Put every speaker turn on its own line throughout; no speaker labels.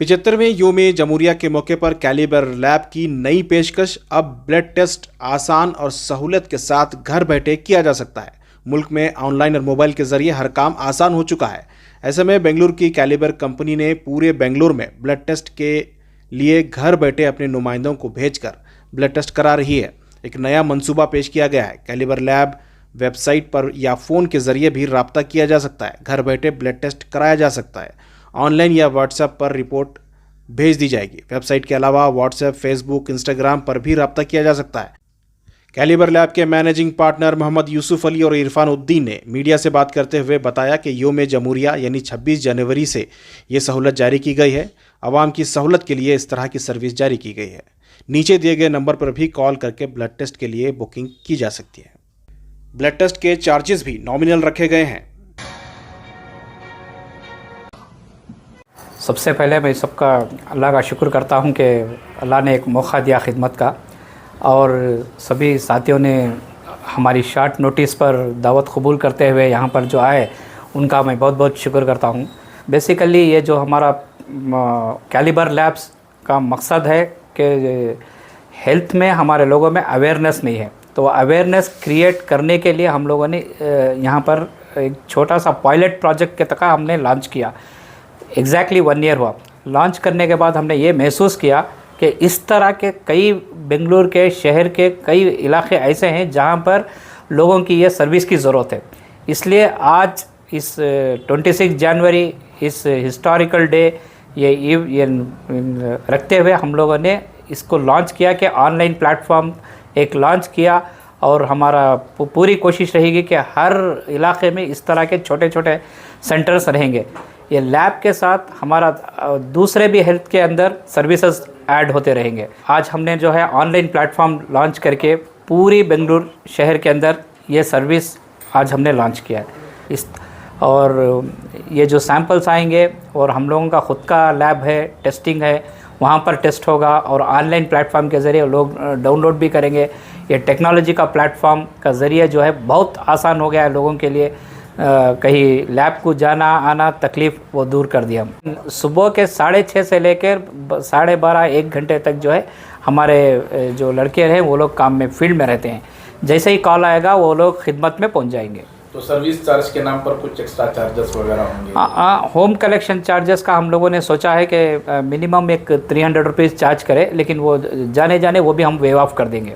75वें योम जमहूरिया के मौके पर कैलिबर लैब की नई पेशकश। अब ब्लड टेस्ट आसान और सहूलियत के साथ घर बैठे किया जा सकता है। मुल्क में ऑनलाइन और मोबाइल के जरिए हर काम आसान हो चुका है। ऐसे में बेंगलुरु की कैलिबर कंपनी ने पूरे बेंगलुरु में ब्लड टेस्ट के लिए घर बैठे अपने नुमाइंदों को भेजकर ब्लड टेस्ट करा रही है। एक नया मंसूबा पेश किया गया है। कैलिबर लैब वेबसाइट पर या फ़ोन के जरिए भी राब्ता किया जा सकता है। घर बैठे ब्लड टेस्ट कराया जा सकता है। ऑनलाइन या व्हाट्सएप पर रिपोर्ट भेज दी जाएगी। वेबसाइट के अलावा व्हाट्सएप, फेसबुक, इंस्टाग्राम पर भी राब्ता किया जा सकता है। कैलिबर लैब के मैनेजिंग पार्टनर मोहम्मद यूसुफ अली और इरफान उद्दीन ने मीडिया से बात करते हुए बताया कि योम जमहूरिया यानी 26 जनवरी से ये सहूलत जारी की गई है। आवाम की सहूलत के लिए इस तरह की सर्विस जारी की गई है। नीचे दिए गए नंबर पर भी कॉल करके ब्लड टेस्ट के लिए बुकिंग की जा सकती है। ब्लड टेस्ट के चार्जेस भी नॉमिनल रखे गए हैं।
सबसे पहले मैं सबका अल्लाह का शुक्र करता हूं कि अल्लाह ने एक मौका दिया खिदमत का, और सभी साथियों ने हमारी शॉर्ट नोटिस पर दावत कबूल करते हुए यहाँ पर जो आए उनका मैं बहुत बहुत शुक्र करता हूँ। बेसिकली ये जो हमारा कैलिबर लैब्स का मकसद है कि हेल्थ में हमारे लोगों में अवेयरनेस नहीं है, तो अवेयरनेस क्रिएट करने के लिए हम लोगों ने यहाँ पर एक छोटा सा पायलट प्रोजेक्ट के तहत हमने लॉन्च किया। एग्जैक्टली 1 ईयर हुआ। लॉन्च करने के बाद हमने ये महसूस किया कि इस तरह के कई बेंगलुरु के शहर के कई इलाके ऐसे हैं जहाँ पर लोगों की ये सर्विस की ज़रूरत है। इसलिए आज इस 26 जनवरी इस हिस्टोरिकल डे ये रखते हुए हम लोगों ने इसको लॉन्च किया कि ऑनलाइन प्लेटफॉर्म एक लॉन्च किया, और हमारा पूरी कोशिश रहेगी कि हर इलाके में इस तरह के छोटे छोटे सेंटर्स रहेंगे। ये लैब के साथ हमारा दूसरे भी हेल्थ के अंदर सर्विसेज ऐड होते रहेंगे। आज हमने जो है ऑनलाइन प्लेटफॉर्म लॉन्च करके पूरी बेंगलुरु शहर के अंदर ये सर्विस आज हमने लॉन्च किया है। और ये जो सैंपल्स आएंगे और हम लोगों का ख़ुद का लैब है, टेस्टिंग है, वहाँ पर टेस्ट होगा और ऑनलाइन प्लेटफॉर्म के ज़रिए लोग डाउनलोड भी करेंगे। ये टेक्नोलॉजी का प्लेटफॉर्म का ज़रिए जो है बहुत आसान हो गया है लोगों के लिए। कहीं लैब को जाना आना तकलीफ़ वो दूर कर दिया। सुबह के 6:30 से लेकर 12:30 1 घंटे तक जो है हमारे जो लड़के हैं वो लोग काम में फील्ड में रहते हैं। जैसे ही कॉल आएगा वो लोग खिदमत में पहुंच जाएंगे।
तो सर्विस चार्ज के नाम पर कुछ एक्स्ट्रा चार्जेस वगैरह होंगे?
होम कलेक्शन चार्जेस का हम लोगों ने सोचा है कि मिनिमम एक 300 रुपीज़ चार्ज करें, लेकिन वो जाने वो भी हम वेव ऑफ कर देंगे।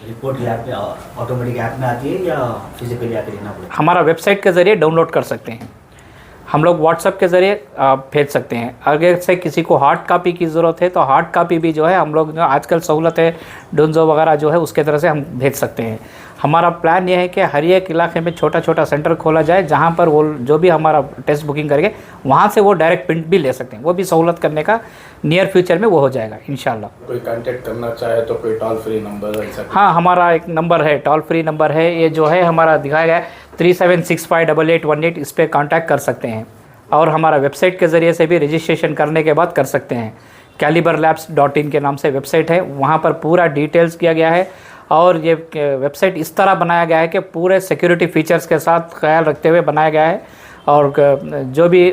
रिपोर्ट लैब में ऑटोमेटिक ऐप में आती है या फिजिकली आके लेना पड़ेगा?
हमारा वेबसाइट के ज़रिए डाउनलोड कर सकते हैं, हम लोग व्हाट्सएप के ज़रिए भेज सकते हैं। अगर से किसी को हार्ड कापी की ज़रूरत है तो हार्ड कापी भी जो है हम लोग जो आजकल सहूलत है डोंजो वगैरह जो है उसके तरह से हम भेज सकते हैं। हमारा प्लान ये है कि हर एक इलाके में छोटा छोटा सेंटर खोला जाए जहाँ पर वो जो भी हमारा टेस्ट बुकिंग करके वहाँ से वो डायरेक्ट प्रिंट भी ले सकते हैं। वो भी सहूलत करने का नियर फ्यूचर में वो हो जाएगा इंशाल्लाह।
कोई कांटेक्ट करना चाहे तो कोई टोल फ्री नंबर है?
हाँ, हमारा एक नंबर है, टोल फ्री नंबर है, ये जो है हमारा दिखाया गया है 37658818। इस पर कॉन्टैक्ट कर सकते हैं, और हमारा वेबसाइट के ज़रिए से भी रजिस्ट्रेशन करने के बाद कर सकते हैं। caliberlabs.in के नाम से वेबसाइट है, वहाँ पर पूरा डिटेल्स किया गया है। और ये वेबसाइट इस तरह बनाया गया है कि पूरे सिक्योरिटी फीचर्स के साथ ख्याल रखते हुए बनाया गया है, और जो भी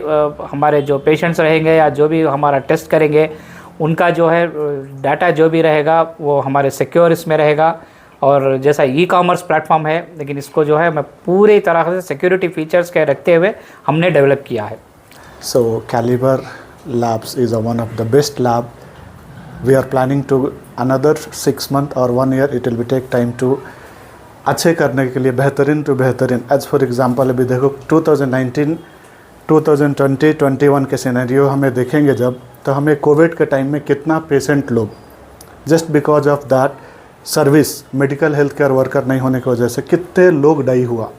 हमारे जो पेशेंट्स रहेंगे या जो भी हमारा टेस्ट करेंगे उनका जो है डाटा जो भी रहेगा वो हमारे सिक्योर इसमें रहेगा। और जैसा ई-कॉमर्स प्लेटफॉर्म है, लेकिन इसको जो है मैं पूरी तरह से सिक्योरिटी फीचर्स के रखते हुए हमने डेवलप किया है।
So Caliber Labs is one of the best lab. We are planning to another 6 month or 1 year. It will be take time to अच्छे करने के लिए बेहतरीन to बेहतरीन। As for example अभी देखो 2019, 2020, 21 के सिनेरियो हमें देखेंगे जब, तो हमें कोविड के टाइम में कितना पेशेंट लोग just because of that service medical health care worker नहीं होने की वजह से कितने लोग डाई हुआ।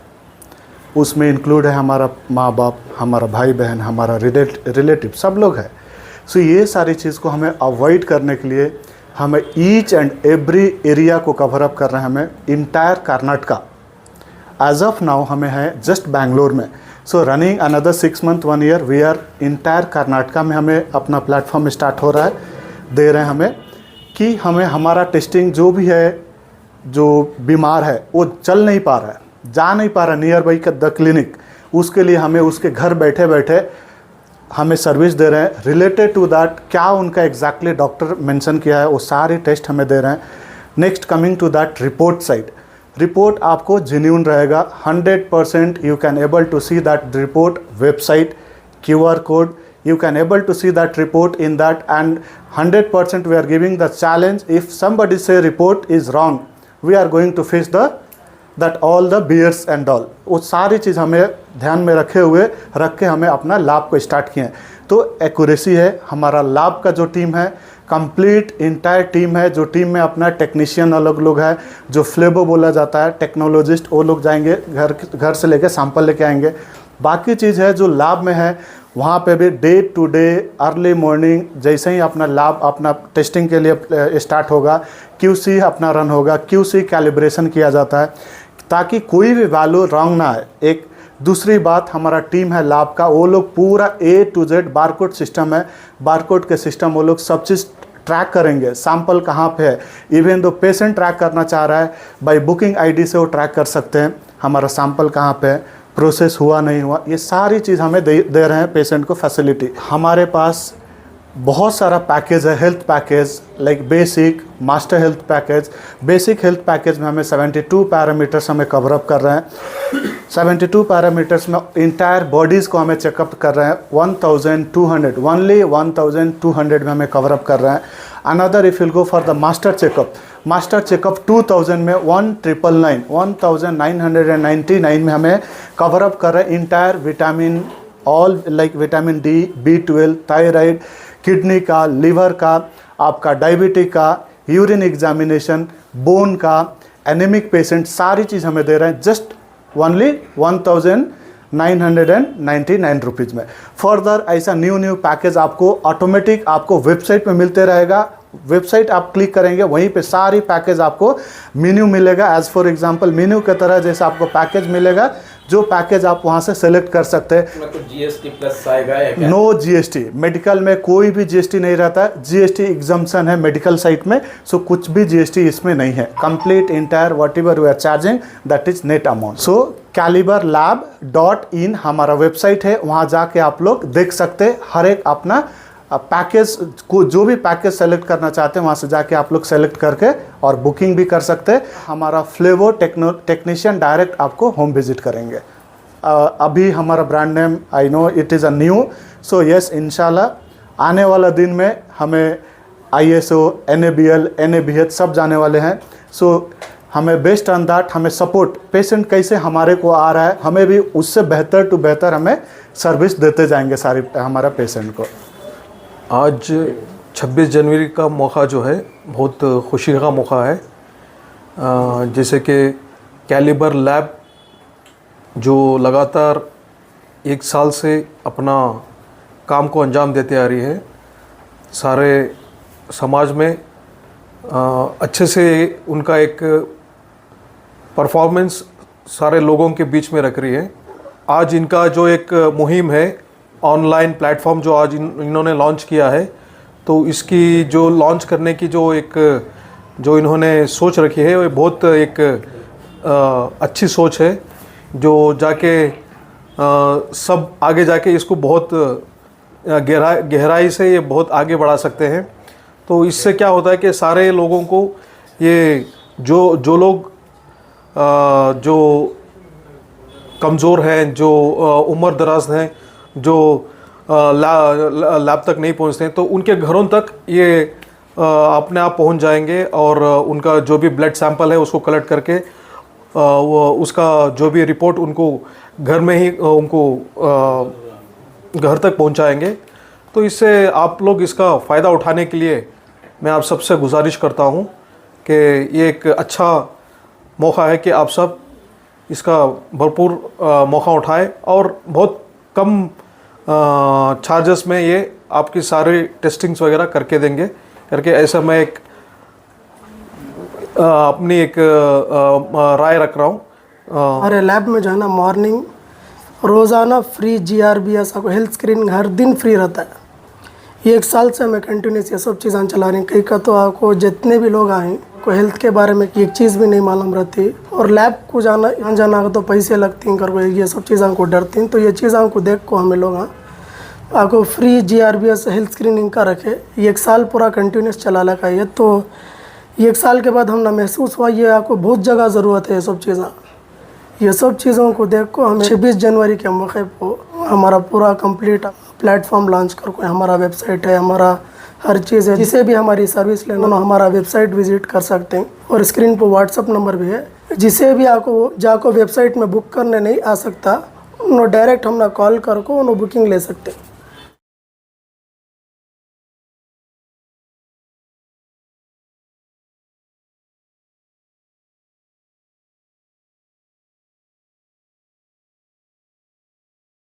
उसमें इंक्लूड है हमारा माँ बाप, हमारा भाई बहन, हमारा रिलेटिव, सब लोग हैं। सो ये सारी चीज़ को हमें अवॉइड करने के लिए हमें ईच एंड एवरी एरिया को कवर अप कर रहे हैं। हमें entire Karnataka as of now हमें है जस्ट बैंगलोर में। So running another 6 month 1 year we are entire Karnataka में हमें अपना प्लेटफॉर्म स्टार्ट हो रहा है, दे रहे हैं हमें कि हमें हमारा टेस्टिंग जो भी है, जो बीमार है वो चल नहीं पा रहा है, जा नहीं पा रहा नियर बाई का द क्लिनिक, उसके लिए हमें उसके घर बैठे बैठे हमें सर्विस दे रहे हैं रिलेटेड टू दैट, क्या उनका एग्जैक्टली डॉक्टर मेंशन किया है वो सारे टेस्ट हमें दे रहे हैं। Next coming to that report side, report आपको जेन्युइन रहेगा 100%। You can able to see that report, website, QR code, you can able to see that report in that, and 100% we are giving the challenge. If somebody say report is wrong, we are going to face that all the BS and all, वो सारी चीज़ हमें ध्यान में रख के हमें अपना lab को स्टार्ट किए हैं। तो एक्यूरेसी है हमारा लैब का जो टीम है, कंप्लीट इंटायर टीम है। जो टीम में अपना टेक्नीशियन अलग लोग है, जो फ्लेबो बोला जाता है टेक्नोलॉजिस्ट, वो लोग जाएंगे घर से लेके सैंपल लेके आएंगे। बाकी चीज़ है जो लैब में है वहाँ पे भी day to day early morning जैसे ही अपना लैब अपना टेस्टिंग के लिए स्टार्ट होगा, QC अपना रन होगा, QC कैलिब्रेशन किया जाता है ताकि कोई भी वैल्यू रॉन्ग ना आए। एक दूसरी बात, हमारा टीम है लैब का, वो लोग पूरा A to Z barcode system है, बारकोड के सिस्टम वो लोग सब चीज़ ट्रैक करेंगे, सैंपल कहाँ पे है। इवन दो पेशेंट ट्रैक करना चाह रहा है, बाई बुकिंग ID से वो ट्रैक कर सकते हैं हमारा सैंपल कहाँ पे है, प्रोसेस हुआ नहीं हुआ, ये सारी चीज़ हमें दे रहे हैं पेशेंट को फैसिलिटी। हमारे पास बहुत सारा पैकेज है, health package like basic, master health package. Basic health package में हमें 72 पैरामीटर्स हमें कवरअप कर रहे हैं। 72 पैरामीटर्स में इंटायर बॉडीज़ को हमें चेकअप कर रहे हैं। 1200 ओनली 1200 में हमें कवरअप कर रहे हैं। Another if will go for the master checkup, master checkup 2000 में 1999 में हमें कवरअप कर रहे हैं entire vitamin, all like vitamin D, B12, thyroid, kidney का, लीवर का, आपका डायबिटिक का, यूरिन एग्जामिनेशन, बोन का, एनीमिक पेशेंट, सारी चीज़ हमें दे रहे हैं जस्ट ओनली 1999 रुपीज़ में। फर्दर ऐसा न्यू पैकेज आपको ऑटोमेटिक आपको वेबसाइट पे मिलते रहेगा। वेबसाइट आप क्लिक करेंगे वहीं पे सारी पैकेज आपको मेन्यू मिलेगा। एज फॉर एग्जांपल मेन्यू की तरह जैसे आपको पैकेज मिलेगा, जो पैकेज आप वहां से सेलेक्ट कर सकते हैं।
GST प्लस आएगा या क्या?
नो GST, मेडिकल में कोई भी GST नहीं रहता है। GST एग्जम्पशन है मेडिकल साइट में, सो कुछ भी GST इसमें नहीं है। Complete entire whatever we are charging that is net amount. So caliberlab.in हमारा वेबसाइट है, वहाँ जाके आप लोग देख सकते हैं हर एक अपना पैकेज को, जो भी पैकेज सेलेक्ट करना चाहते हैं वहाँ से जाके आप लोग सेलेक्ट करके और बुकिंग भी कर सकते हैं। हमारा फ्लेवो टेक्नीशियन डायरेक्ट आपको होम विजिट करेंगे। अभी हमारा brand name I know it is a new, so yes इंशाल्लाह आने वाला दिन में हमें ISO, NABL, NABH सब जाने वाले हैं। सो हमें बेस्ड ऑन दैट हमें सपोर्ट, पेशेंट कैसे हमारे को आ रहा है हमें भी उससे बेहतर टू बेहतर हमें सर्विस देते जाएंगे सारी हमारा पेशेंट को।
आज 26 जनवरी का मौका जो है बहुत खुशी का मौका है। जैसे कि कैलिबर लैब जो लगातार 1 साल से अपना काम को अंजाम देते आ रही है, सारे समाज में अच्छे से उनका एक परफॉर्मेंस सारे लोगों के बीच में रख रही है। आज इनका जो एक मुहिम है, ऑनलाइन प्लेटफॉर्म जो आज इन्होंने लॉन्च किया है, तो इसकी जो लॉन्च करने की जो इन्होंने सोच रखी है वो बहुत एक अच्छी सोच है, जो जाके सब आगे जाके इसको बहुत गहराई से ये बहुत आगे बढ़ा सकते हैं। तो इससे क्या होता है कि सारे लोगों को ये जो लोग जो कमज़ोर हैं, जो उम्र दराज हैं, जो लैब तक नहीं पहुंचते हैं, तो उनके घरों तक ये अपने आप पहुंच जाएंगे और उनका जो भी ब्लड सैंपल है उसको कलेक्ट करके वो उसका जो भी रिपोर्ट उनको घर में ही उनको घर तक पहुंचाएंगे। तो इससे आप लोग इसका फ़ायदा उठाने के लिए मैं आप सबसे गुजारिश करता हूं कि ये एक अच्छा मौका है कि आप सब इसका भरपूर मौका उठाएं और बहुत कम चार्जेस में ये आपकी सारी टेस्टिंग्स वगैरह करके देंगे। करके ऐसा मैं एक अपनी एक राय रख रहा हूँ।
हमारे लैब में जो है ना मॉर्निंग रोज़ाना फ्री GRBS आपको हेल्थ स्क्रीनिंग हर दिन फ्री रहता है। ये 1 साल से हमें कंटिन्यूस ये सब चीज़ें चला रही हैं। कई का तो आपको जितने भी लोग आए को हेल्थ के बारे में एक चीज़ भी नहीं मालूम रहती, और लैब को जाना तो पैसे लगती हैं, कर ये सब चीज़ें हमको डरती हैं। तो ये चीज़ हमको देख को हमें लोग आपको फ्री GRBS हेल्थ स्क्रीनिंग का रखे, 1 साल पूरा कंटिन्यूस चलाने का ये। तो 1 साल के बाद हमने महसूस हुआ ये आपको बहुत जगह ज़रूरत है ये सब चीज़ों को देख को हमें 26 जनवरी के मौके पर हमारा पूरा कंप्लीट प्लेटफॉर्म लॉन्च कर को, हमारा वेबसाइट है, हमारा हर चीज़ है। जिसे भी हमारी सर्विस लेना हो हमारा वेबसाइट विजिट कर सकते हैं, और स्क्रीन पर व्हाट्सअप नंबर भी है। जिसे भी आपको जाको वेबसाइट में बुक करने नहीं आ सकता, उन्होंने डायरेक्ट हमने कॉल कर को उन्होंने बुकिंग ले सकते हैं।